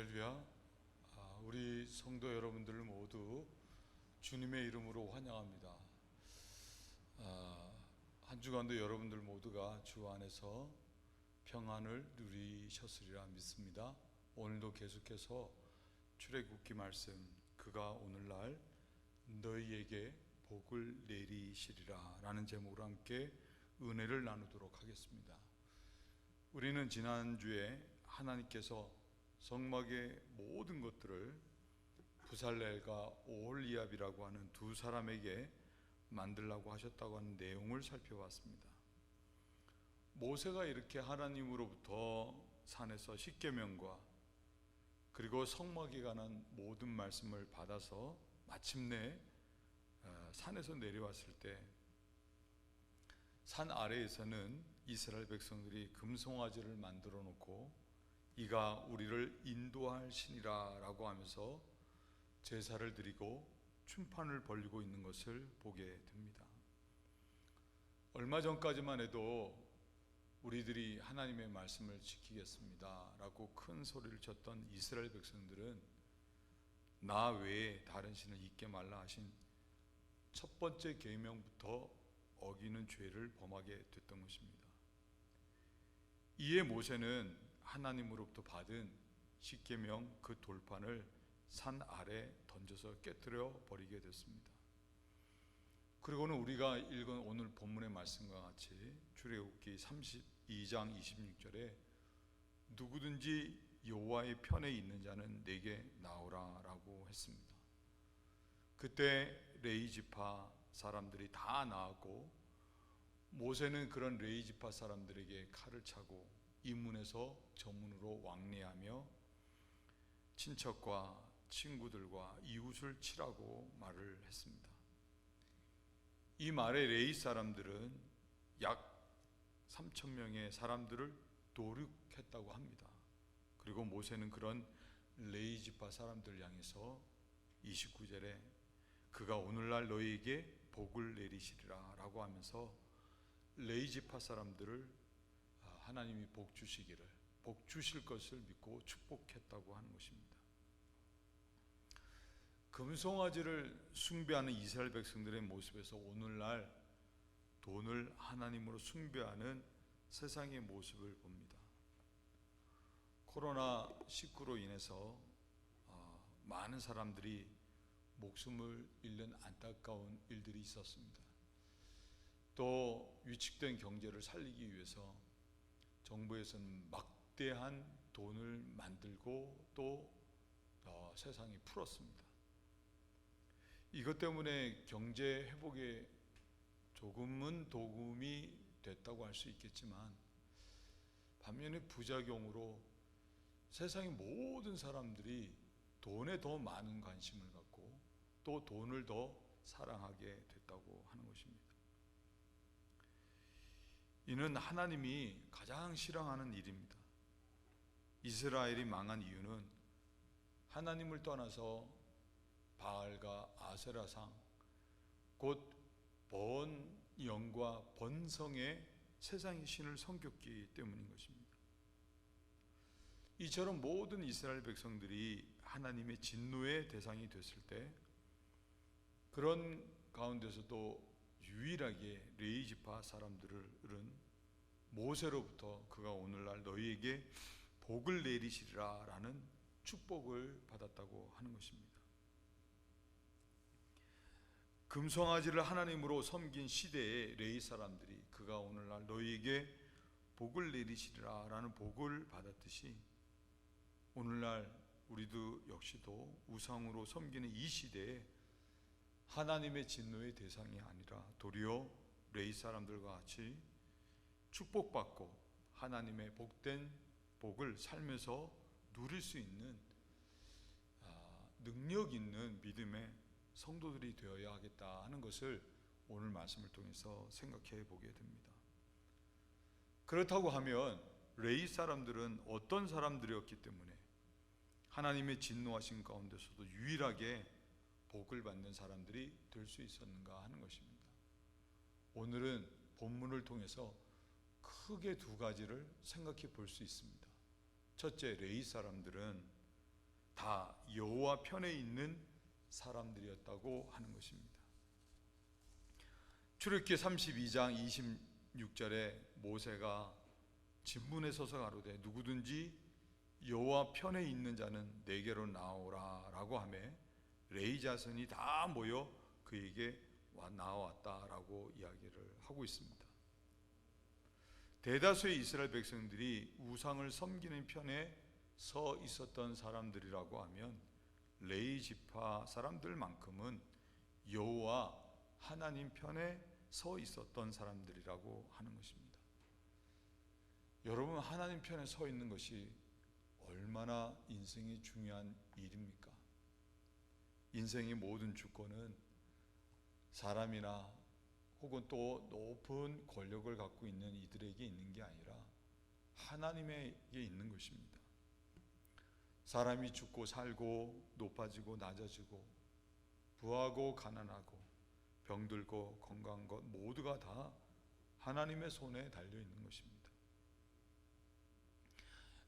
할렐루야. 우리 성도 여러분들을 모두 주님의 이름으로 환영합니다. 한 주간도 여러분들 모두가 주 안에서 평안을 누리셨으리라 믿습니다. 오늘도 계속해서 출애굽기 말씀, 그가 오늘날 너희에게 복을 내리시리라 라는 제목으로 함께 은혜를 나누도록 하겠습니다. 우리는 지난주에 하나님께서 성막의 모든 것들을 부살렐과 오홀리압이라고 하는 두 사람에게 만들라고 하셨다고 하는 내용을 살펴봤습니다. 모세가 이렇게 하나님으로부터 산에서 십계명과 그리고 성막에 관한 모든 말씀을 받아서 마침내 산에서 내려왔을 때 산 아래에서는 이스라엘 백성들이 금송아지를 만들어 놓고 이가 우리를 인도할 신이라 라고 하면서 제사를 드리고 춤판을 벌리고 있는 것을 보게 됩니다. 얼마 전까지만 해도 우리들이 하나님의 말씀을 지키겠습니다 라고 큰 소리를 쳤던 이스라엘 백성들은 나 외에 다른 신을 잊게 말라 하신 첫 번째 계명부터 어기는 죄를 범하게 됐던 것입니다. 이에 모세는 하나님으로부터 받은 십계명 그 돌판을 산 아래 던져서 깨뜨려 버리게 됐습니다. 그리고는 우리가 읽은 오늘 본문의 말씀과 같이 출애굽기 32장 26절에 누구든지 여호와의 편에 있는 자는 내게 나오라 라고 했습니다. 그때 레위 지파 사람들이 다 나왔고 모세는 그런 레위 지파 사람들에게 칼을 차고 이 문에서 저 문으로 왕래하며 친척과 친구들과 이웃을 치라고 말을 했습니다. 이 말에 레위 사람들은 약 3,000명의 사람들을 도륙했다고 합니다. 그리고 모세는 그런 레위 지파 사람들을 향해서 29절에 그가 오늘날 너희에게 복을 내리시리라 라고 하면서 레위 지파 사람들을 하나님이 복 주실 것을 믿고 축복했다고 하는 것입니다. 금송아지를 숭배하는 이스라엘 백성들의 모습에서 오늘날 돈을 하나님으로 숭배하는 세상의 모습을 봅니다. 코로나19로 인해서 많은 사람들이 목숨을 잃는 안타까운 일들이 있었습니다. 또 위축된 경제를 살리기 위해서 정부에서는 막대한 돈을 만들고 또 세상에 풀었습니다. 이것 때문에 경제 회복에 조금은 도움이 됐다고 할 수 있겠지만 반면에 부작용으로 세상의 모든 사람들이 돈에 더 많은 관심을 갖고 또 돈을 더 사랑하게 됐다고 하는 것입니다. 이는 하나님이 가장 싫어하는 일입니다. 이스라엘이 망한 이유는 하나님을 떠나서 바알과 아세라상 곧 번영과 번성의 세상의 신을 섬겼기 때문인 것입니다. 이처럼 모든 이스라엘 백성들이 하나님의 진노의 대상이 됐을 때 그런 가운데서도 유일하게 레위 지파 사람들은 모세로부터 그가 오늘날 너희에게 복을 내리시리라 라는 축복을 받았다고 하는 것입니다. 금송아지를 하나님으로 섬긴 시대의 레위 사람들이 그가 오늘날 너희에게 복을 내리시리라 라는 복을 받았듯이 오늘날 우리도 역시도 우상으로 섬기는 이 시대에 하나님의 진노의 대상이 아니라 도리어 레위 사람들과 같이 축복받고 하나님의 복된 복을 살면서 누릴 수 있는 능력 있는 믿음의 성도들이 되어야 하겠다 하는 것을 오늘 말씀을 통해서 생각해 보게 됩니다. 그렇다고 하면 레위 사람들은 어떤 사람들이었기 때문에 하나님의 진노하신 가운데서도 유일하게 복을 받는 사람들이 될 수 있었는가 하는 것입니다. 오늘은 본문을 통해서 크게 두 가지를 생각해 볼 수 있습니다. 첫째, 레위 사람들은 다 여호와 편에 있는 사람들이었다고 하는 것입니다. 출애굽기 32장 26절에 모세가 진문에 서서 가로되 누구든지 여호와 편에 있는 자는 내게로 나오라 라고 하며 레위 자손이 다 모여 그에게 나왔다라고 이야기를 하고 있습니다. 대다수의 이스라엘 백성들이 우상을 섬기는 편에 서 있었던 사람들이라고 하면 레위 지파 사람들만큼은 여호와 하나님 편에 서 있었던 사람들이라고 하는 것입니다. 여러분, 하나님 편에 서 있는 것이 얼마나 인생이 중요한 일입니까? 인생의 모든 주권은 사람이나 혹은 또 높은 권력을 갖고 있는 이들에게 있는 게 아니라 하나님에게 있는 것입니다. 사람이 죽고 살고 높아지고 낮아지고 부하고 가난하고 병들고 건강한 것 모두가 다 하나님의 손에 달려 있는 것입니다.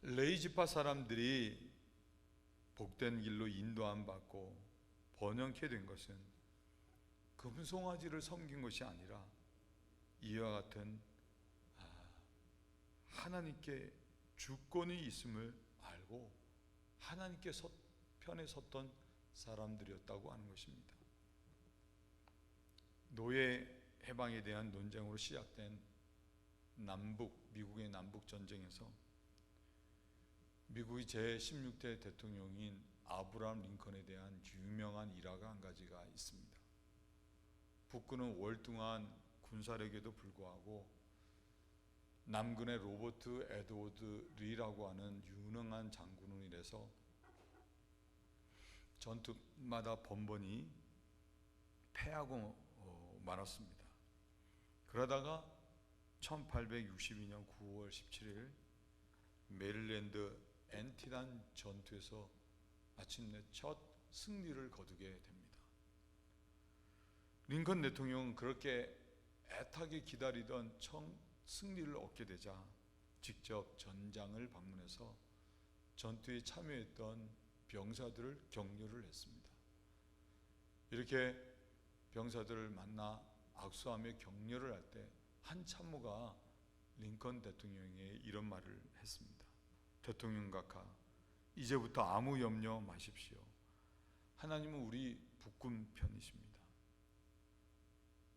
레위 지파 사람들이 복된 길로 인도함 받고 번영케 된 것은 금송아지를 섬긴 것이 아니라 이와 같은 하나님께 주권이 있음을 알고 하나님께 편에 섰던 사람들이었다고 하는 것입니다. 노예 해방에 대한 논쟁으로 시작된 미국의 남북 전쟁에서 미국의 제16대 대통령인 아브라함 링컨에 대한 유명한 일화가 한 가지가 있습니다. 북군은 월등한 군사력에도 불구하고 남군의 로버트 에드워드 리라고 하는 유능한 장군을 이래서 전투마다 번번이 패하고 말았습니다. 그러다가 1862년 9월 17일 메릴랜드 엔티단 전투에서 마침내 첫 승리를 거두게 됩니다. 링컨 대통령은 그렇게 애타게 기다리던 승리를 얻게 되자 직접 전장을 방문해서 전투에 참여했던 병사들을 격려를 했습니다. 이렇게 병사들을 만나 악수하며 격려를 할 때 한 참모가 링컨 대통령에게 이런 말을 했습니다. 대통령 각하, 이제부터 아무 염려 마십시오. 하나님은 우리 북군 편이십니다.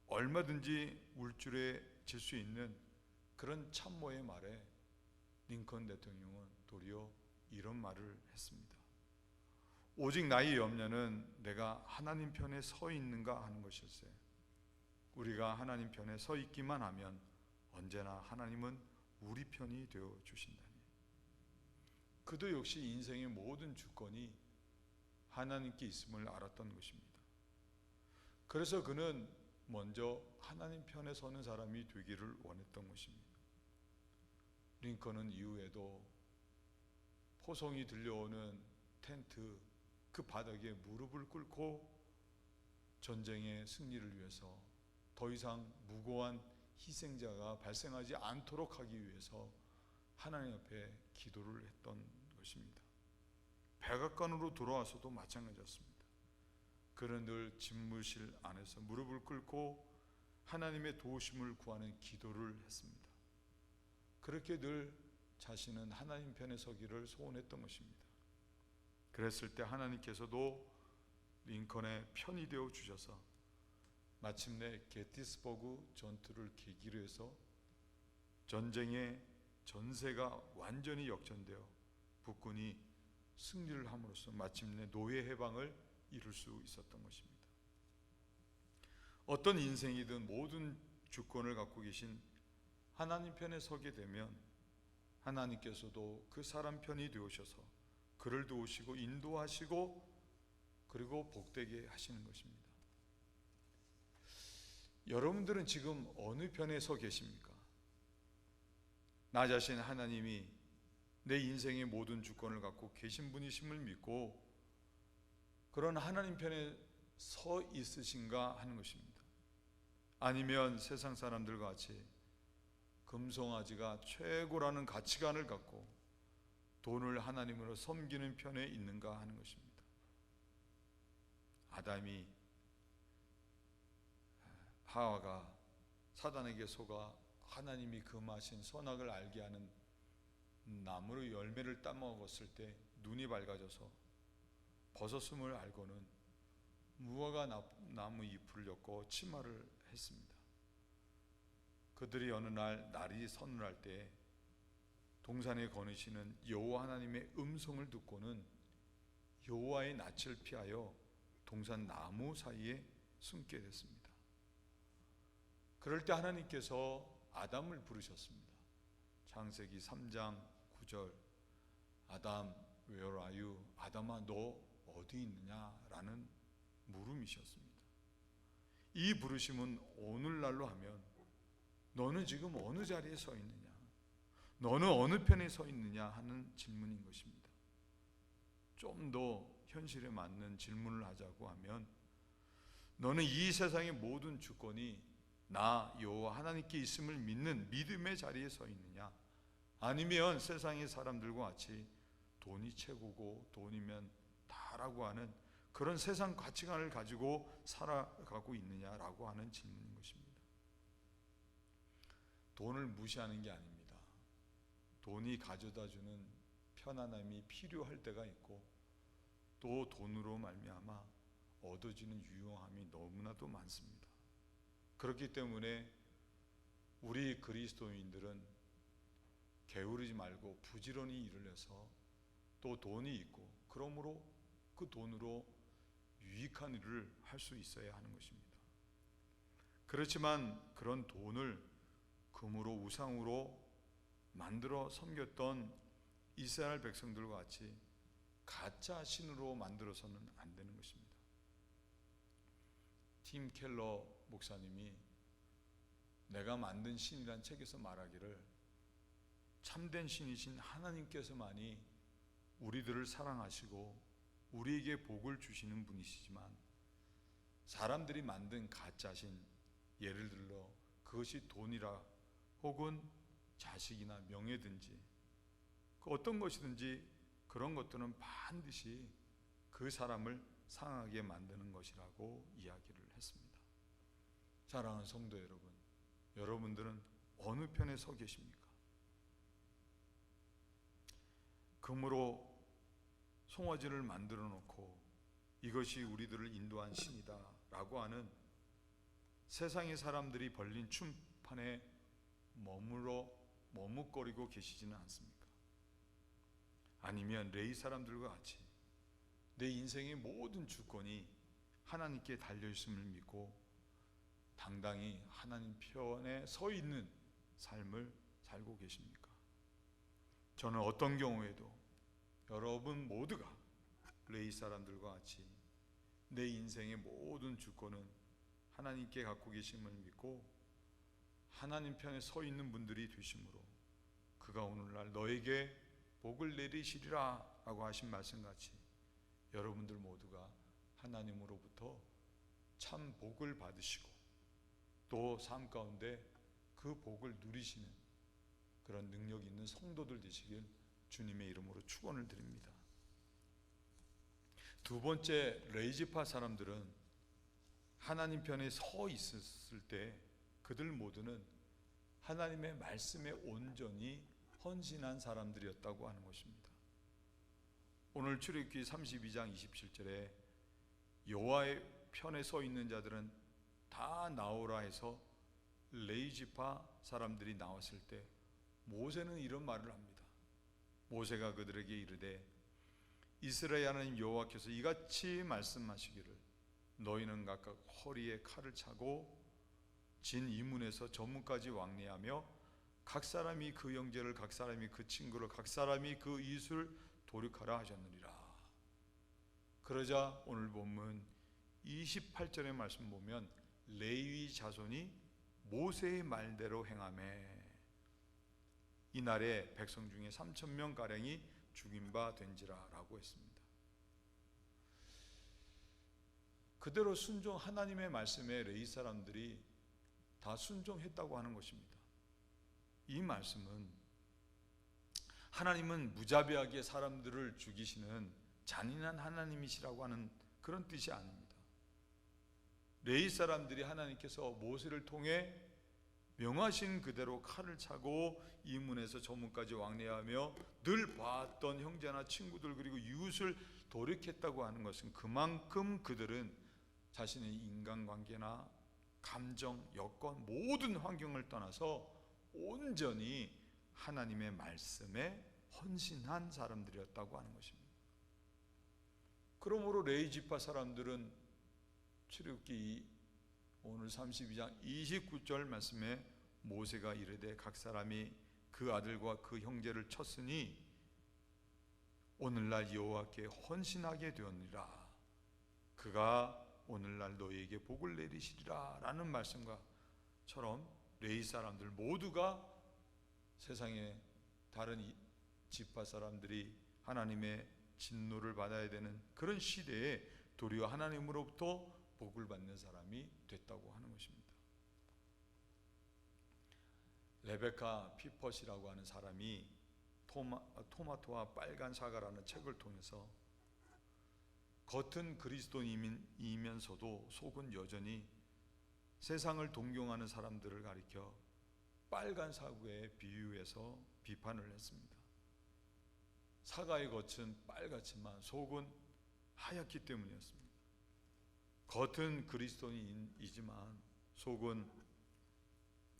얼마든지 울줄해질 수 있는 그런 참모의 말에 링컨 대통령은 도리어 이런 말을 했습니다. 오직 나의 염려는 내가 하나님 편에 서 있는가 하는 것일세. 우리가 하나님 편에 서 있기만 하면 언제나 하나님은 우리 편이 되어 주신다니. 그도 역시 인생의 모든 주권이 하나님께 있음을 알았던 것입니다. 그래서 그는 먼저 하나님 편에 서는 사람이 되기를 원했던 것입니다. 링컨은 이후에도 포성이 들려오는 텐트 그 바닥에 무릎을 꿇고 전쟁의 승리를 위해서 더 이상 무고한 희생자가 발생하지 않도록 하기 위해서 하나님 앞에 기도를 했던 것입니다. 백악관으로 돌아와서도 마찬가지였습니다. 그는 늘 집무실 안에서 무릎을 꿇고 하나님의 도우심을 구하는 기도를 했습니다. 그렇게 늘 자신은 하나님 편에 서기를 소원했던 것입니다. 그랬을 때 하나님께서도 링컨의 편이 되어 주셔서 마침내 게티스버그 전투를 계기로 해서 전쟁의 전세가 완전히 역전되어 북군이 승리를 함으로써 마침내 노예 해방을 이룰 수 있었던 것입니다. 어떤 인생이든 모든 주권을 갖고 계신 하나님 편에 서게 되면 하나님께서도 그 사람 편이 되오셔서 그를 도우시고 인도하시고 그리고 복되게 하시는 것입니다. 여러분들은 지금 어느 편에 서 계십니까? 나 자신 하나님이 내 인생의 모든 주권을 갖고 계신 분이심을 믿고 그런 하나님 편에 서 있으신가 하는 것입니다. 아니면 세상 사람들과 같이 금송아지가 최고라는 가치관을 갖고 돈을 하나님으로 섬기는 편에 있는가 하는 것입니다. 아담이 하와가 사단에게 속아 하나님이 금하신 선악을 알게 하는 나무의 열매를 따먹었을 때 눈이 밝아져서 벗었음을 알고는 무화과 나무 잎을 엮고 치마를 했습니다. 그들이 어느 날 날이 서늘할 때 동산에 거느시는 여호와 하나님의 음성을 듣고는 여호와의 낯을 피하여 동산 나무 사이에 숨게 됐습니다. 그럴 때 하나님께서 아담을 부르셨습니다. 창세기 3장 9절, 아담 where are you? 아담아 너 어디 있느냐? 라는 물음이셨습니다. 이 부르심은 오늘날로 하면 너는 지금 어느 자리에 서 있느냐? 너는 어느 편에 서 있느냐? 하는 질문인 것입니다. 좀 더 현실에 맞는 질문을 하자고 하면 너는 이 세상의 모든 주권이 나 여호와 하나님께 있음을 믿는 믿음의 자리에 서 있느냐? 아니면 세상의 사람들과 같이 돈이 최고고 돈이면 다라고 하는 그런 세상 가치관을 가지고 살아가고 있느냐라고 하는 질문인 것입니다. 돈을 무시하는 게 아닙니다. 돈이 가져다주는 편안함이 필요할 때가 있고 또 돈으로 말미암아 얻어지는 유용함이 너무나도 많습니다. 그렇기 때문에 우리 그리스도인들은 게으르지 말고 부지런히 일을 해서 또 돈이 있고 그러므로 그 돈으로 유익한 일을 할 수 있어야 하는 것입니다. 그렇지만 그런 돈을 금으로 우상으로 만들어 섬겼던 이스라엘 백성들과 같이 가짜 신으로 만들어서는 안 되는 것입니다. 팀 켈러 목사님이 내가 만든 신이란 책에서 말하기를 참된 신이신 하나님께서만이 우리들을 사랑하시고 우리에게 복을 주시는 분이시지만 사람들이 만든 가짜 신, 예를 들어 그것이 돈이라 혹은 자식이나 명예든지 그 어떤 것이든지 그런 것들은 반드시 그 사람을 상하게 만드는 것이라고 이야기를 했습니다. 사랑하는 성도 여러분, 여러분들은 어느 편에 서 계십니까? 금으로 송아지를 만들어 놓고 이것이 우리들을 인도한 신이다 라고 하는 세상의 사람들이 벌린 춤판에 머뭇거리고 계시지는 않습니까? 아니면 레위 사람들과 같이 내 인생의 모든 주권이 하나님께 달려있음을 믿고 당당히 하나님 편에 서 있는 삶을 살고 계십니까? 저는 어떤 경우에도 여러분 모두가 레위 사람들과 같이 내 인생의 모든 주권은 하나님께 갖고 계심을 믿고 하나님 편에 서 있는 분들이 되심으로 그가 오늘날 너에게 복을 내리시리라 라고 하신 말씀같이 여러분들 모두가 하나님으로부터 참 복을 받으시고 또 삶 가운데 그 복을 누리시는 그런 능력 있는 성도들 되시길 주님의 이름으로 축원을 드립니다. 두 번째, 레위지파 사람들은 하나님 편에 서 있었을 때 그들 모두는 하나님의 말씀에 온전히 헌신한 사람들이었다고 하는 것입니다. 오늘 출애굽기 32장 27절에 여호와의 편에 서 있는 자들은 다 나오라 해서 레위지파 사람들이 나왔을 때 모세는 이런 말을 합니다. 모세가 그들에게 이르되 이스라엘 하나님 여호와께서 이같이 말씀하시기를 너희는 각각 허리에 칼을 차고 진 이문에서 저문까지 왕래하며 각 사람이 그 형제를 각 사람이 그 친구를 각 사람이 그 이웃을 도륙하라 하셨느니라. 그러자 오늘 본문 28절의 말씀 보면 레위 자손이 모세의 말대로 행하매 이날에 백성 중에 3,000명 가량이 죽임 바 된지라 라고 했습니다. 그대로 순종 하나님의 말씀에 레위 사람들이 다 순종했다고 하는 것입니다. 이 말씀은 하나님은 무자비하게 사람들을 죽이시는 잔인한 하나님이시라고 하는 그런 뜻이 아닙니다. 레위 사람들이 하나님께서 모세를 통해 명하신 그대로 칼을 차고 이 문에서 저 문까지 왕래하며 늘 봤던 형제나 친구들 그리고 이웃을 돌이켰다고 하는 것은 그만큼 그들은 자신의 인간관계나 감정, 여건, 모든 환경을 떠나서 온전히 하나님의 말씀에 헌신한 사람들이었다고 하는 것입니다. 그러므로 레위 지파 사람들은 출애굽기 오늘 32장 29절 말씀에 모세가 이르되 각 사람이 그 아들과 그 형제를 쳤으니 오늘날 여호와께 헌신하게 되었느니라. 그가 오늘날 너희에게 복을 내리시리라 라는 말씀과처럼 레위 사람들 모두가 세상의 다른 지파 사람들이 하나님의 진노를 받아야 되는 그런 시대에 도리어 하나님으로부터 복을 받는 사람이 됐다고 하는 것입니다. 레베카 피퍼시라고 하는 사람이 토마토와 빨간 사과라는 책을 통해서 겉은 그리스도인이면서도 속은 여전히 세상을 동경하는 사람들을 가리켜 빨간 사과에 비유해서 비판을 했습니다. 사과의 겉은 빨갛지만 속은 하얗기 때문이었습니다. 겉은 그리스도인이지만 속은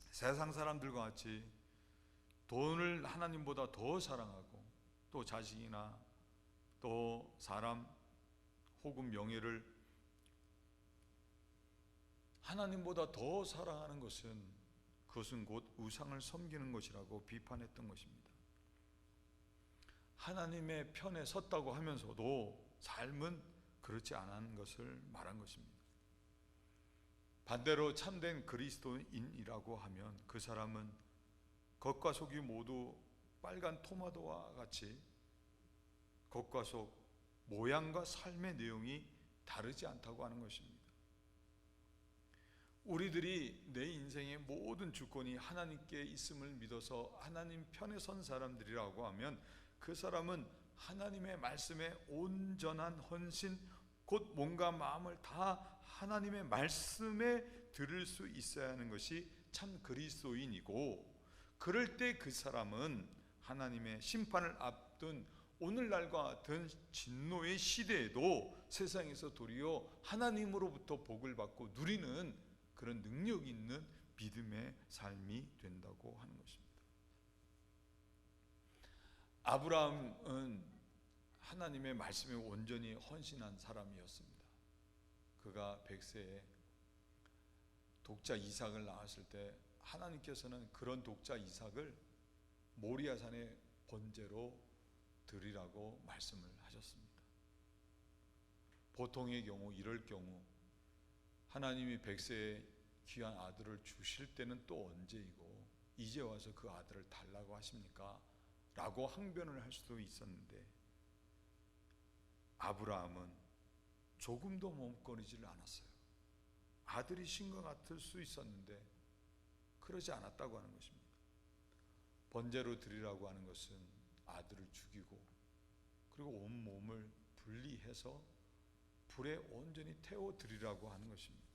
세상 사람들과 같이 돈을 하나님보다 더 사랑하고 또 자식이나 또 사람 혹은 명예를 하나님보다 더 사랑하는 그것은 곧 우상을 섬기는 것이라고 비판했던 것입니다. 하나님의 편에 섰다고 하면서도 삶은 그렇지 않은 것을 말한 것입니다. 반대로 참된 그리스도인이라고 하면 그 사람은 겉과 속이 모두 빨간 토마토와 같이 겉과 속 모양과 삶의 내용이 다르지 않다고 하는 것입니다. 우리들이 내 인생의 모든 주권이 하나님께 있음을 믿어서 하나님 편에 선 사람들이라고 하면 그 사람은 하나님의 말씀에 온전한 헌신, 곧 몸과 마음을 다 하나님의 말씀에 들을 수 있어야 하는 것이 참 그리스도인이고, 그럴 때 그 사람은 하나님의 심판을 앞둔 오늘날과 같은 진노의 시대에도 세상에서 도리어 하나님으로부터 복을 받고 누리는 그런 능력 있는 믿음의 삶이 된다고 하는 것입니다. 아브라함은 하나님의 말씀에 온전히 헌신한 사람이었습니다. 그가 100세에 독자 이삭을 낳았을 때 하나님께서는 그런 독자 이삭을 모리아산의 번제로 드리라고 말씀을 하셨습니다. 보통의 경우 이럴 경우 하나님이 100세에 귀한 아들을 주실 때는 또 언제이고 이제 와서 그 아들을 달라고 하십니까? 라고 항변을 할 수도 있었는데, 아브라함은 조금도 머뭇거리지를 않았어요. 아들이 신 것 같을 수 있었는데 그러지 않았다고 하는 것입니다. 번제로 드리라고 하는 것은 아들을 죽이고 그리고 온 몸을 분리해서 불에 온전히 태워 드리라고 하는 것입니다.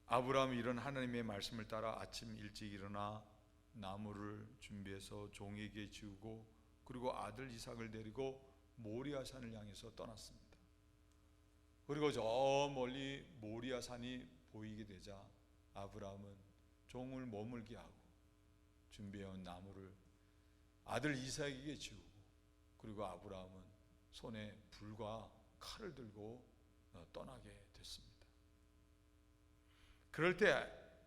아브라함이 이런 하나님의 말씀을 따라 아침 일찍 일어나 나무를 준비해서 종에게 지우고 그리고 아들 이삭을 데리고 모리아산을 향해서 떠났습니다. 그리고 저 멀리 모리아산이 보이게 되자 아브라함은 종을 머물게 하고 준비해온 나무를 아들 이삭에게 지우고 그리고 아브라함은 손에 불과 칼을 들고 떠나게 됐습니다. 그럴 때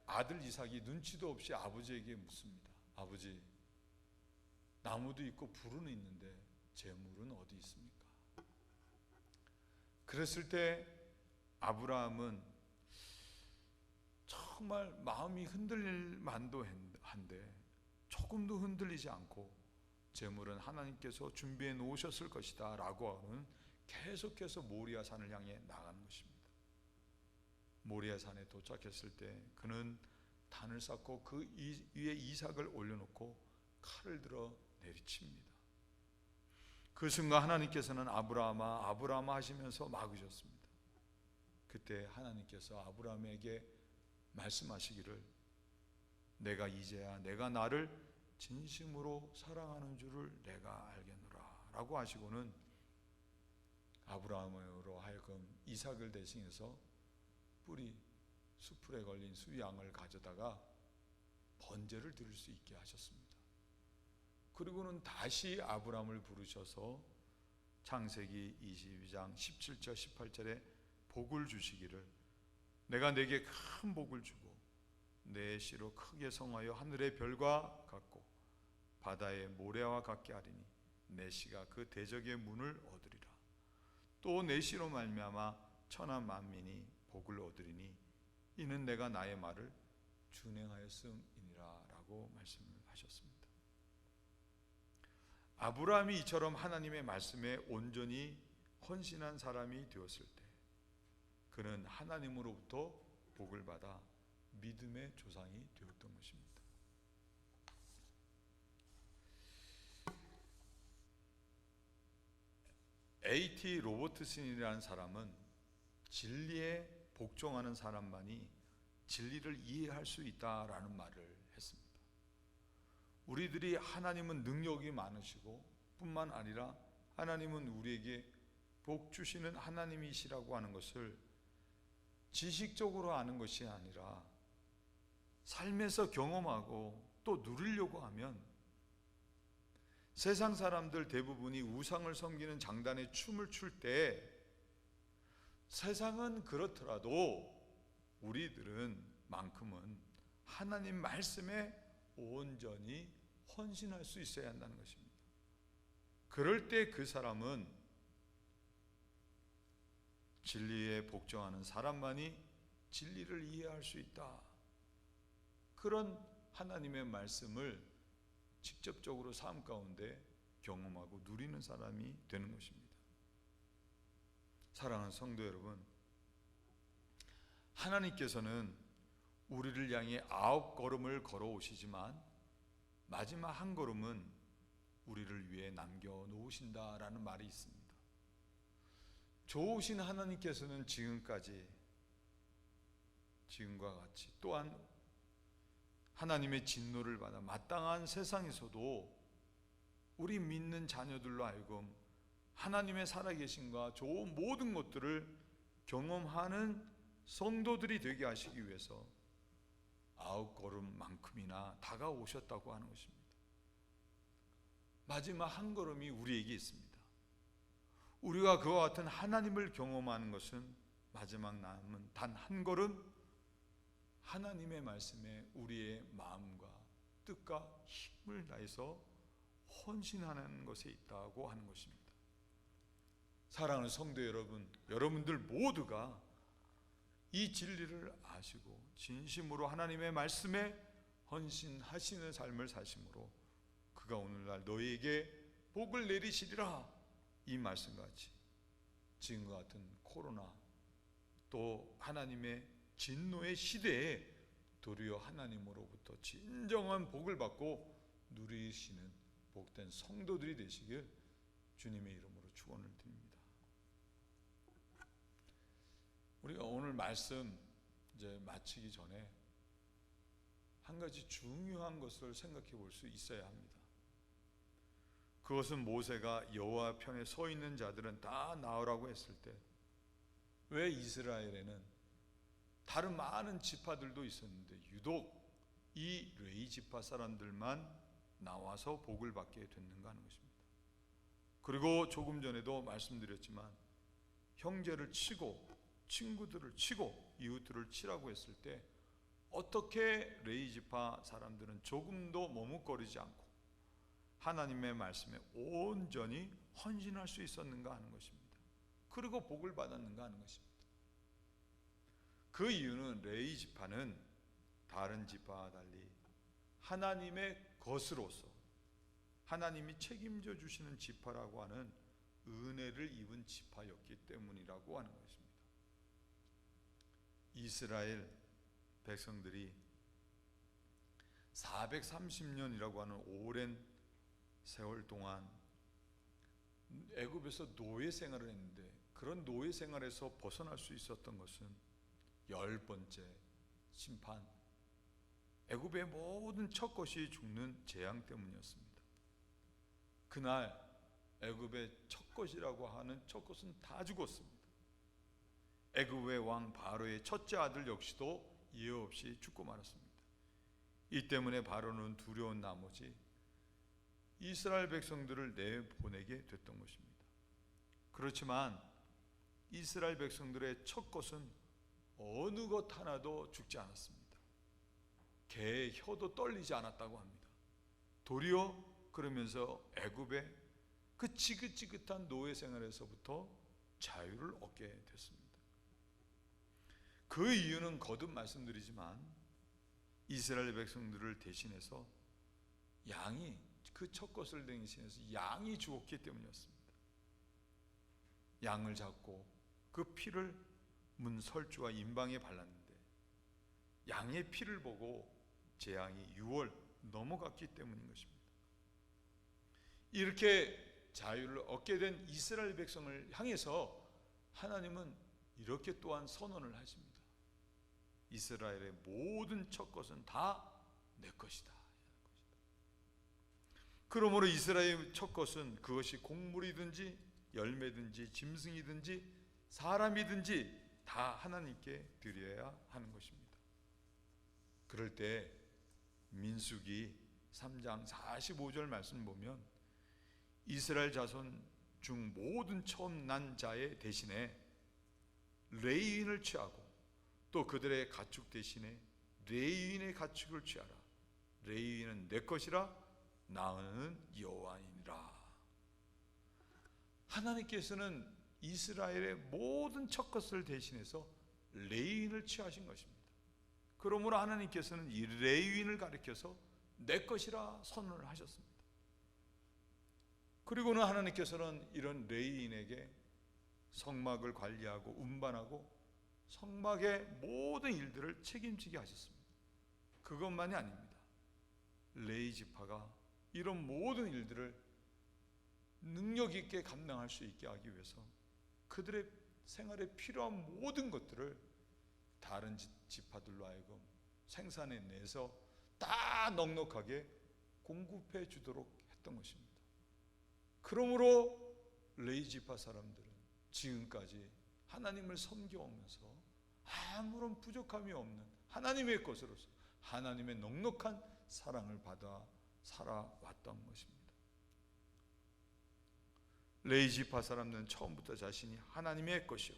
아들 이삭이 눈치도 없이 아버지에게 묻습니다. 아버지, 나무도 있고 불은 있는데 재물은 어디 있습니까? 그랬을 때 아브라함은 정말 마음이 흔들릴 만도 한데 조금도 흔들리지 않고 재물은 하나님께서 준비해 놓으셨을 것이다 라고 하는 계속해서 모리아산을 향해 나가는 것입니다. 모리아산에 도착했을 때 그는 단을 쌓고 그 위에 이삭을 올려놓고 칼을 들어 내리칩니다. 그 순간 하나님께서는 아브라함아 아브라함아 하시면서 막으셨습니다. 그때 하나님께서 아브라함에게 말씀하시기를 내가 이제야 내가 나를 진심으로 사랑하는 줄을 내가 알겠노라 라고 하시고는 아브라함으로 하여금 이삭을 대신해서 뿔이 수풀에 걸린 수양을 가져다가 번제를 드릴 수 있게 하셨습니다. 그리고는 다시 아브라함을 부르셔서 창세기 22장 17절 18절에 복을 주시기를 내가 내게 큰 복을 주고 내 씨로 크게 성하여 하늘의 별과 같고 바다의 모래와 같게 하리니 내 씨가 그 대적의 문을 얻으리라. 또 내 씨로 말미암아 천한 만민이 복을 얻으리니 이는 내가 나의 말을 준행하였음이니라 라고 말씀을 하셨습니다. 아브라함이 이처럼 하나님의 말씀에 온전히 헌신한 사람이 되었을 때 그는 하나님으로부터 복을 받아 믿음의 조상이 되었던 것입니다. A.T. 로버트슨이라는 사람은 진리에 복종하는 사람만이 진리를 이해할 수 있다라는 말을 했습니다. 우리들이 하나님은 능력이 많으시고 뿐만 아니라 하나님은 우리에게 복 주시는 하나님이시라고 하는 것을 지식적으로 아는 것이 아니라 삶에서 경험하고 또 누리려고 하면 세상 사람들 대부분이 우상을 섬기는 장단에 춤을 출 때 세상은 그렇더라도 우리들은 만큼은 하나님 말씀에 온전히 헌신할 수 있어야 한다는 것입니다. 그럴 때 그 사람은 진리에 복종하는 사람만이 진리를 이해할 수 있다. 그런 하나님의 말씀을 직접적으로 삶 가운데 경험하고 누리는 사람이 되는 것입니다. 사랑하는 성도 여러분, 하나님께서는 우리를 향해 9걸음을 걸어오시지만 마지막 한 걸음은 우리를 위해 남겨놓으신다라는 말이 있습니다. 좋으신 하나님께서는 지금과 같이 또한 하나님의 진노를 받아 마땅한 세상에서도 우리 믿는 자녀들로 하여금 하나님의 살아계심과 좋은 모든 것들을 경험하는 성도들이 되게 하시기 위해서 9걸음만큼이나 다가오셨다고 하는 것입니다. 마지막 한 걸음이 우리에게 있습니다. 우리가 그와 같은 하나님을 경험하는 것은 마지막 남은 단 한 걸음, 하나님의 말씀에 우리의 마음과 뜻과 힘을 다해서 헌신하는 것에 있다고 하는 것입니다. 사랑하는 성도 여러분, 여러분들 모두가 이 진리를 아시고 진심으로 하나님의 말씀에 헌신하시는 삶을 사심으로 그가 오늘날 너희에게 복을 내리시리라, 이 말씀같이 지금과 같은 코로나 또 하나님의 진노의 시대에 도리어 하나님으로부터 진정한 복을 받고 누리시는 복된 성도들이 되시길 주님의 이름으로 축원을 드립니다. 우리가 오늘 말씀 이제 마치기 전에 한 가지 중요한 것을 생각해 볼 수 있어야 합니다. 그것은 모세가 여호와 편에 서 있는 자들은 다 나오라고 했을 때 왜 이스라엘에는 다른 많은 지파들도 있었는데 유독 이 레위 지파 사람들만 나와서 복을 받게 됐는가 하는 것입니다. 그리고 조금 전에도 말씀드렸지만 형제를 치고 친구들을 치고 이웃들을 치라고 했을 때 어떻게 레위 지파 사람들은 조금도 머뭇거리지 않고 하나님의 말씀에 온전히 헌신할 수 있었는가 하는 것입니다. 그리고 복을 받았는가 하는 것입니다. 그 이유는 레위 지파는 다른 지파와 달리 하나님의 것으로서 하나님이 책임져 주시는 지파라고 하는 은혜를 입은 지파였기 때문이라고 하는 것입니다. 이스라엘 백성들이 430년이라고 하는 오랜 세월 동안 애굽에서 노예 생활을 했는데, 그런 노예 생활에서 벗어날 수 있었던 것은 10번째 심판, 애굽의 모든 첫 것이 죽는 재앙 때문이었습니다. 그날 애굽의 첫 것이라고 하는 첫 것은 다 죽었습니다. 애굽의 왕 바로의 첫째 아들 역시도 예외 없이 죽고 말았습니다. 이 때문에 바로는 두려운 나머지 이스라엘 백성들을 내보내게 됐던 것입니다. 그렇지만 이스라엘 백성들의 첫 것은 어느 것 하나도 죽지 않았습니다. 개의 혀도 떨리지 않았다고 합니다. 도리어 그러면서 애굽의 그 지긋지긋한 노예 생활에서부터 자유를 얻게 됐습니다. 그 이유는 거듭 말씀드리지만 이스라엘 백성들을 대신해서 양이, 그 첫 것을 대신해서 양이 죽었기 때문이었습니다. 양을 잡고 그 피를 문 설주와 임방에 발랐는데 양의 피를 보고 재앙이 6월 넘어갔기 때문인 것입니다. 이렇게 자유를 얻게 된 이스라엘 백성을 향해서 하나님은 이렇게 또한 선언을 하십니다. 이스라엘의 모든 첫 것은 다 내 것이다. 그러므로 이스라엘의 첫 것은 그것이 곡물이든지 열매든지 짐승이든지 사람이든지 다 하나님께 드려야 하는 것입니다. 그럴 때 민수기 3장 45절 말씀 보면 이스라엘 자손 중 모든 처음 난 자의 대신에 레위인을 취하고 또 그들의 가축 대신에 레위인의 가축을 취하라. 레위인은 내 것이라 나는 여호와이니라. 하나님께서는 이스라엘의 모든 첫 것을 대신해서 레위인을 취하신 것입니다. 그러므로 하나님께서는 이 레위인을 가리켜서 내 것이라 선언을 하셨습니다. 그리고는 하나님께서는 이런 레위인에게 성막을 관리하고 운반하고 성막의 모든 일들을 책임지게 하셨습니다. 그것만이 아닙니다. 레위 지파가 이런 모든 일들을 능력 있게 감당할 수 있게 하기 위해서 그들의 생활에 필요한 모든 것들을 다른 지파들로 하여금 생산해 내서 다 넉넉하게 공급해 주도록 했던 것입니다. 그러므로 레위 지파 사람들은 지금까지 하나님을 섬겨오면서 아무런 부족함이 없는 하나님의 것으로서 하나님의 넉넉한 사랑을 받아 살아왔던 것입니다. 레위 지파 사람들은 처음부터 자신이 하나님의 것이요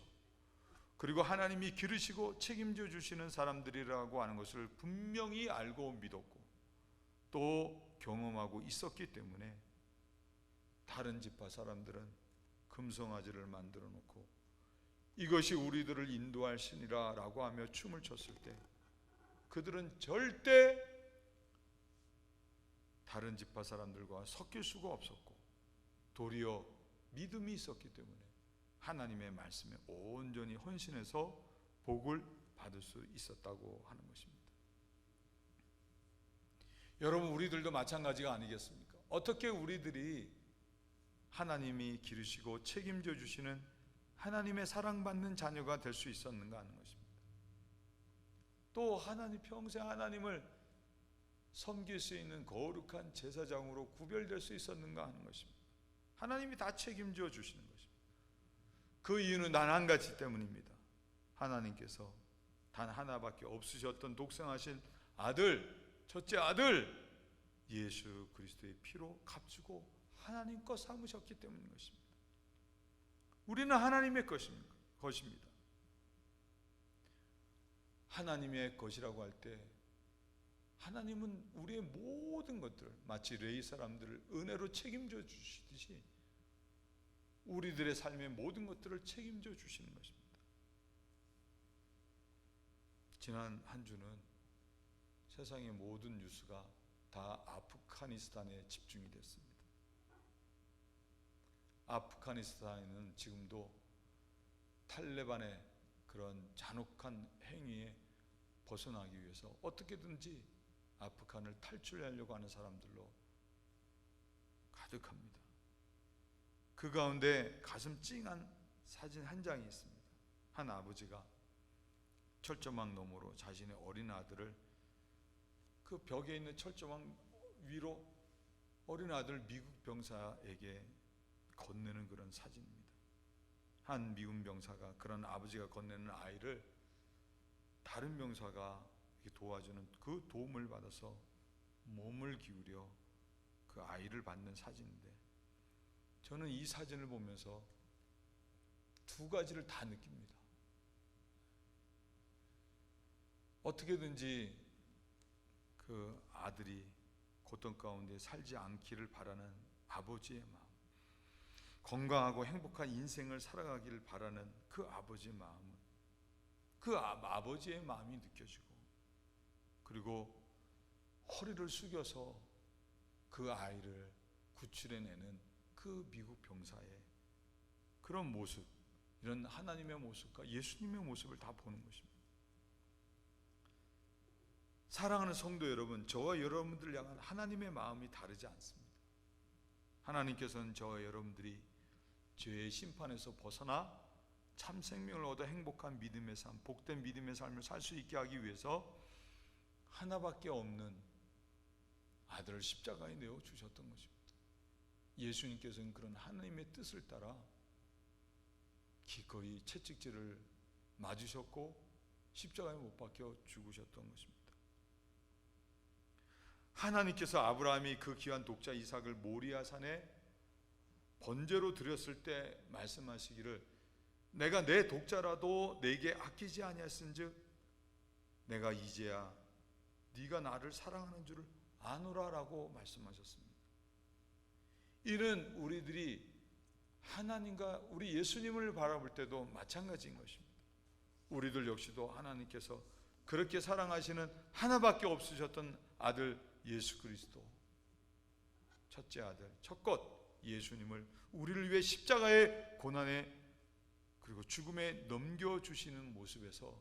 그리고 하나님이 기르시고 책임져 주시는 사람들이라고 하는 것을 분명히 알고 믿었고 또 경험하고 있었기 때문에 다른 지파 사람들은 금송아지를 만들어 놓고 이것이 우리들을 인도할 신이라 라고 하며 춤을 췄을 때 그들은 절대 다른 지파 사람들과 섞일 수가 없었고 도리어 믿음이 있었기 때문에 하나님의 말씀에 온전히 헌신해서 복을 받을 수 있었다고 하는 것입니다. 여러분, 우리들도 마찬가지가 아니겠습니까? 어떻게 우리들이 하나님이 기르시고 책임져 주시는 하나님의 사랑받는 자녀가 될 수 있었는가 하는 것입니다. 또 하나님 평생 하나님을 섬길 수 있는 거룩한 제사장으로 구별될 수 있었는가 하는 것입니다. 하나님이 다 책임져 주시는 것입니다. 그 이유는 단 한 가지 때문입니다. 하나님께서 단 하나밖에 없으셨던 독생하신 아들, 첫째 아들 예수 그리스도의 피로 값주고 하나님 것 삼으셨기 때문인 것입니다. 우리는 하나님의 것입니다. 하나님의 것이라고 할 때 하나님은 우리의 모든 것들을 마치 레위 사람들을 은혜로 책임져 주시듯이 우리들의 삶의 모든 것들을 책임져 주시는 것입니다. 지난 한 주는 세상의 모든 뉴스가 다 아프가니스탄에 집중이 됐습니다. 아프가니스탄에는 지금도 탈레반의 그런 잔혹한 행위에 벗어나기 위해서 어떻게든지 아프간을 탈출하려고 하는 사람들로 가득합니다. 그 가운데 가슴 찡한 사진 한 장이 있습니다. 한 아버지가 철조망 너머로 자신의 어린 아들을 그 벽에 있는 철조망 위로 어린 아들 미국 병사에게 건네는 그런 사진입니다. 한 미군 병사가 그런 아버지가 건네는 아이를 다른 병사가 도와주는 그 도움을 받아서 몸을 기울여 그 아이를 받는 사진인데, 저는 이 사진을 보면서 두 가지를 다 느낍니다. 어떻게든지 그 아들이 고통 가운데 살지 않기를 바라는 아버지의 마음, 건강하고 행복한 인생을 살아가기를 바라는 그 아버지의 마음은 그 아버지의 마음이 느껴지고, 그리고 허리를 숙여서 그 아이를 구출해내는 그 미국 병사의 그런 모습, 이런 하나님의 모습과 예수님의 모습을 다 보는 것입니다. 사랑하는 성도 여러분, 저와 여러분들 향한 하나님의 마음이 다르지 않습니다. 하나님께서는 저와 여러분들이 죄의 심판에서 벗어나 참 생명을 얻어 행복한 믿음의 삶, 복된 믿음의 삶을 살 수 있게 하기 위해서 하나밖에 없는 아들을 십자가에 내어 주셨던 것입니다. 예수님께서는 그런 하나님의 뜻을 따라 기꺼이 채찍질을 맞으셨고 십자가에 못 박혀 죽으셨던 것입니다. 하나님께서 아브라함이 그 귀한 독자 이삭을 모리아 산에 번제로 드렸을 때 말씀하시기를, 내가 내 독자라도 내게 아끼지 아니하신즉 내가 이제야 네가 나를 사랑하는 줄을 아노라라고 말씀하셨습니다. 이는 우리들이 하나님과 우리 예수님을 바라볼 때도 마찬가지인 것입니다. 우리들 역시도 하나님께서 그렇게 사랑하시는 하나밖에 없으셨던 아들 예수 그리스도, 첫째 아들, 첫것 예수님을 우리를 위해 십자가의 고난에 그리고 죽음에 넘겨주시는 모습에서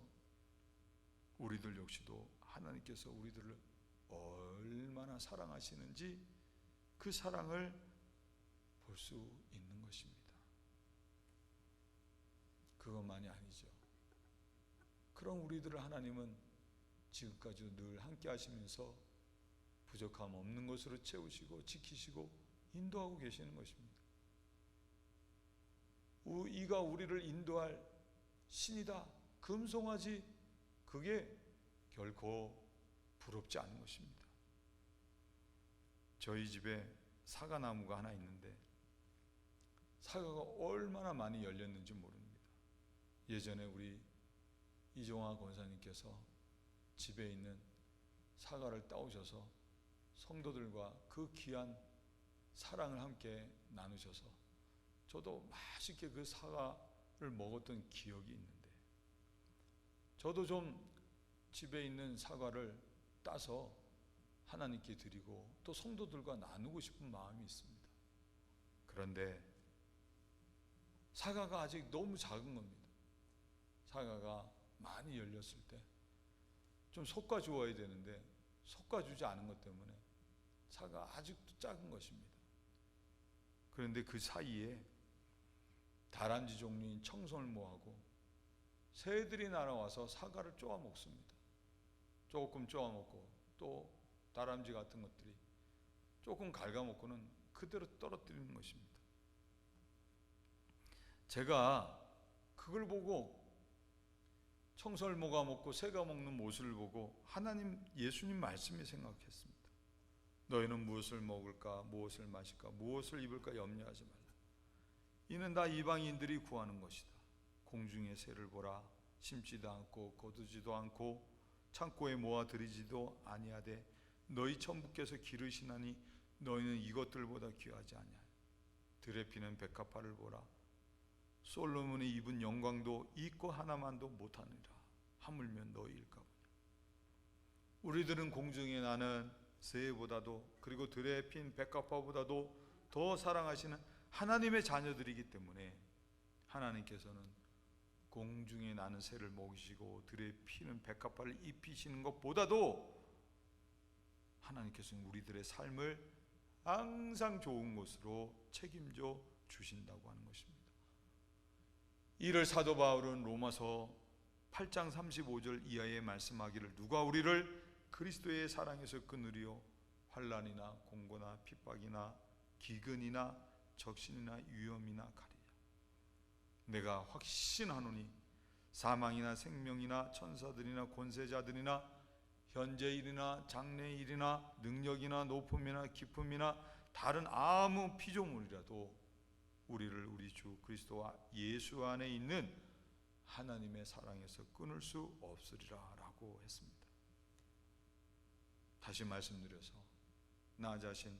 우리들 역시도 하나님께서 우리들을 얼마나 사랑하시는지 그 사랑을 볼 수 있는 것입니다. 그것만이 아니죠. 그런 우리들을 하나님은 지금까지도 늘 함께 하시면서 부족함 없는 것으로 채우시고 지키시고 인도하고 계시는 것입니다. 이가 우리를 인도할 신이다, 금송아지, 그게 결코 부럽지 않은 것입니다. 저희 집에 사과나무가 하나 있는데 사과가 얼마나 많이 열렸는지 모릅니다. 예전에 우리 이종화 권사님께서 집에 있는 사과를 따오셔서 성도들과 그 귀한 사랑을 함께 나누셔서 저도 맛있게 그 사과를 먹었던 기억이 있는데, 저도 좀 집에 있는 사과를 따서 하나님께 드리고 또 성도들과 나누고 싶은 마음이 있습니다. 그런데 사과가 아직 너무 작은 겁니다. 사과가 많이 열렸을 때 좀 솎아주어야 되는데 솎아주지 않은 것 때문에 사과가 아직도 작은 것입니다. 그런데 그 사이에 다람쥐 종류인 청설모하고 새들이 날아와서 사과를 쪼아 먹습니다. 조금 쪼아 먹고 또 다람쥐 같은 것들이 조금 갉아먹고는 그대로 떨어뜨리는 것입니다. 제가 그걸 보고 청설모가 먹고 새가 먹는 모습을 보고 하나님, 예수님 말씀이 생각했습니다. 너희는 무엇을 먹을까, 무엇을 마실까, 무엇을 입을까 염려하지 말라. 이는 다 이방인들이 구하는 것이다. 공중의 새를 보라. 심지도 않고 거두지도 않고 창고에 모아 들이지도 아니하되 너희 천부께서 기르시나니 너희는 이것들보다 귀하지 아니하여. 들에 피는 백합화를 보라. 솔로몬이 입은 영광도 이 것 하나만도 못하느니라. 하물며 너희일까 보냐. 우리들은 공중에 나는 새보다도 그리고 들에 핀 백합화보다도 더 사랑하시는 하나님의 자녀들이기 때문에 하나님께서는 공중에 나는 새를 먹이시고 들에 피는 백합화를 입히시는 것보다도 하나님께서는 우리들의 삶을 항상 좋은 것으로 책임져 주신다고 하는 것입니다. 이를 사도 바울은 로마서 8장 35절 이하에 말씀하기를 누가 우리를 그리스도의 사랑에서 끊으리요 환난이나 공고나 핍박이나 기근이나 적신이나 위험이나 가리냐. 내가 확신하노니 사망이나 생명이나 천사들이나 권세자들이나 현재일이나 장래일이나 능력이나 높음이나 깊음이나 다른 아무 피조물이라도 우리를 우리 주 그리스도와 예수 안에 있는 하나님의 사랑에서 끊을 수 없으리라 라고 했습니다. 다시 말씀드려서 나 자신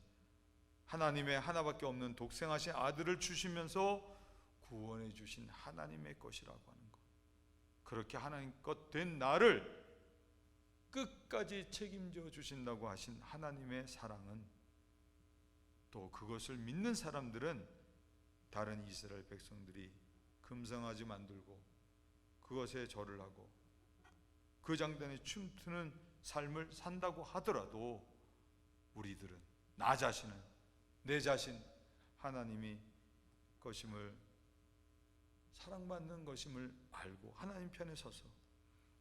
하나님의 하나밖에 없는 독생하신 아들을 주시면서 구원해 주신 하나님의 것이라고 하는 것, 그렇게 하나님 것 된 나를 끝까지 책임져 주신다고 하신 하나님의 사랑은, 또 그것을 믿는 사람들은 다른 이스라엘 백성들이 금성아지 만들고 그것에 절을 하고 그 장단에 춤추는 삶을 산다고 하더라도 우리들은, 나 자신은, 내 자신 하나님이 것임을, 사랑받는 것임을 알고 하나님 편에 서서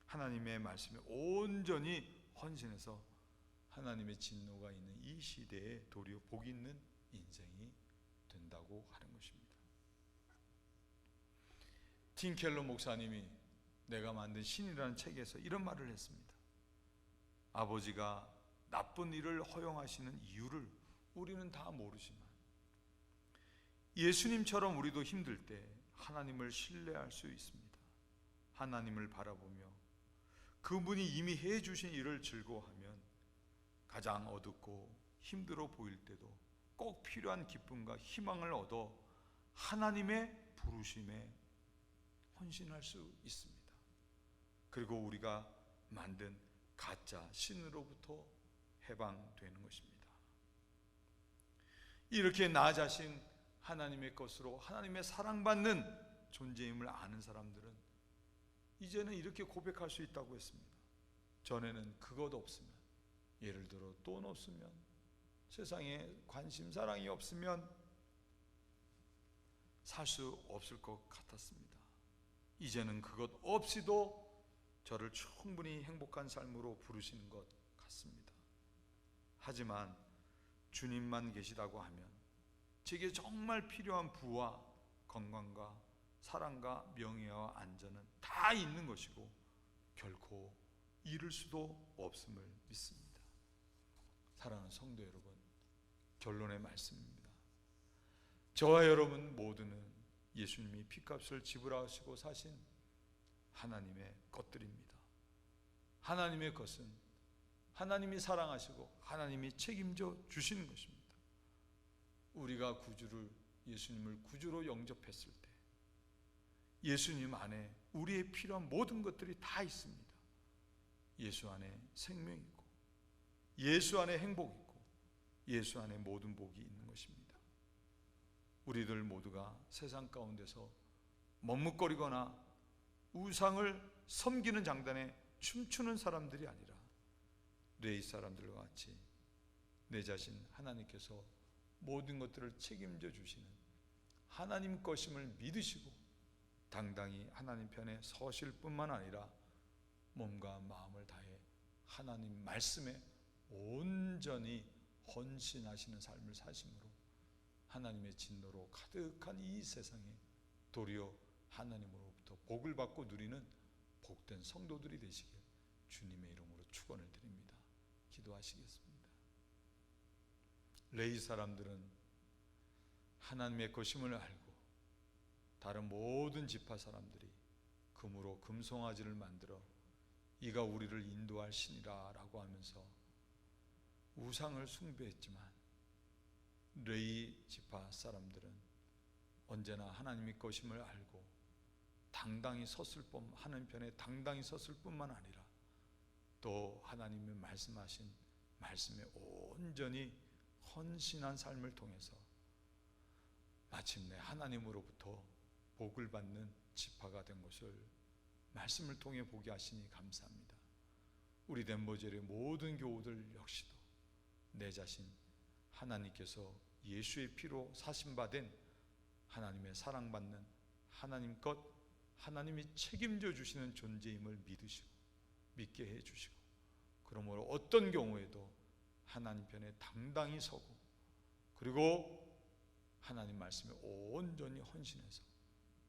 하나님의 말씀에 온전히 헌신해서 하나님의 진노가 있는 이 시대에 도리어 복 있는 인생이 된다고 하는 것입니다. 팀 켈러 목사님이 내가 만든 신이라는 책에서 이런 말을 했습니다. 아버지가 나쁜 일을 허용하시는 이유를 우리는 다 모르지만 예수님처럼 우리도 힘들 때 하나님을 신뢰할 수 있습니다. 하나님을 바라보며 그분이 이미 해주신 일을 즐거워하면 가장 어둡고 힘들어 보일 때도 꼭 필요한 기쁨과 희망을 얻어 하나님의 부르심에 헌신할 수 있습니다. 그리고 우리가 만든 가짜 신으로부터 해방되는 것입니다. 이렇게 나 자신 하나님의 것으로 하나님의 사랑받는 존재임을 아는 사람들은 이제는 이렇게 고백할 수 있다고 했습니다. 전에는 그것 없으면, 예를 들어 돈 없으면, 세상에 관심 사랑이 없으면 살 수 없을 것 같았습니다. 이제는 그것 없이도 저를 충분히 행복한 삶으로 부르시는 것 같습니다. 하지만 주님만 계시다고 하면 제게 정말 필요한 부와 건강과 사랑과 명예와 안전은 다 있는 것이고 결코 잃을 수도 없음을 믿습니다. 사랑하는 성도 여러분, 결론의 말씀입니다. 저와 여러분 모두는 예수님이 피값을 지불하시고 사신 하나님의 것들입니다. 하나님의 것은 하나님이 사랑하시고 하나님이 책임져 주시는 것입니다. 우리가 예수님을 구주로 영접했을 때 예수님 안에 우리의 필요한 모든 것들이 다 있습니다. 예수 안에 생명이 있고, 예수 안에 행복이 있고, 예수 안에 모든 복이 있는 것입니다. 우리들 모두가 세상 가운데서 머뭇거리거나 우상을 섬기는 장단에 춤추는 사람들이 아니라 뇌의 사람들과 같이 내 자신 하나님께서 모든 것들을 책임져 주시는 하나님 것임을 믿으시고 당당히 하나님 편에 서실 뿐만 아니라 몸과 마음을 다해 하나님 말씀에 온전히 헌신하시는 삶을 사심으로 하나님의 진노로 가득한 이 세상에 도리어 하나님으로부터 복을 받고 누리는 복된 성도들이 되시길 주님의 이름으로 축원을 드립니다. 기도하시겠습니다. 레위 사람들은 하나님의 것임을 알고 다른 모든 지파 사람들이 금으로 금송아지를 만들어 이가 우리를 인도할 신이라 라고 하면서 우상을 숭배했지만 레위 지파 사람들은 언제나 하나님의 것임을 알고 당당히 섰을 뿐, 하나님 편에 당당히 섰을 뿐만 아니라 또 하나님이 말씀하신 말씀에 온전히 헌신한 삶을 통해서 마침내 하나님으로부터 복을 받는 지파가 된 것을 말씀을 통해 보게 하시니 감사합니다. 우리 덴버젤의 모든 교우들 역시도 내 자신 하나님께서 예수의 피로 사심받은 하나님의 사랑받는 하나님 것, 하나님이 책임져 주시는 존재임을 믿게 해 주시고, 그러므로 어떤 경우에도 하나님 편에 당당히 서고, 그리고 하나님 말씀에 온전히 헌신해서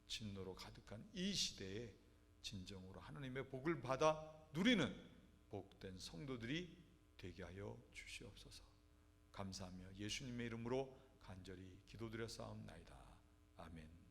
진노로 가득한 이 시대에 진정으로 하나님의 복을 받아 누리는 복된 성도들이 되게 하여 주시옵소서. 감사하며 예수님의 이름으로 간절히 기도드려 싸움나이다. 아멘.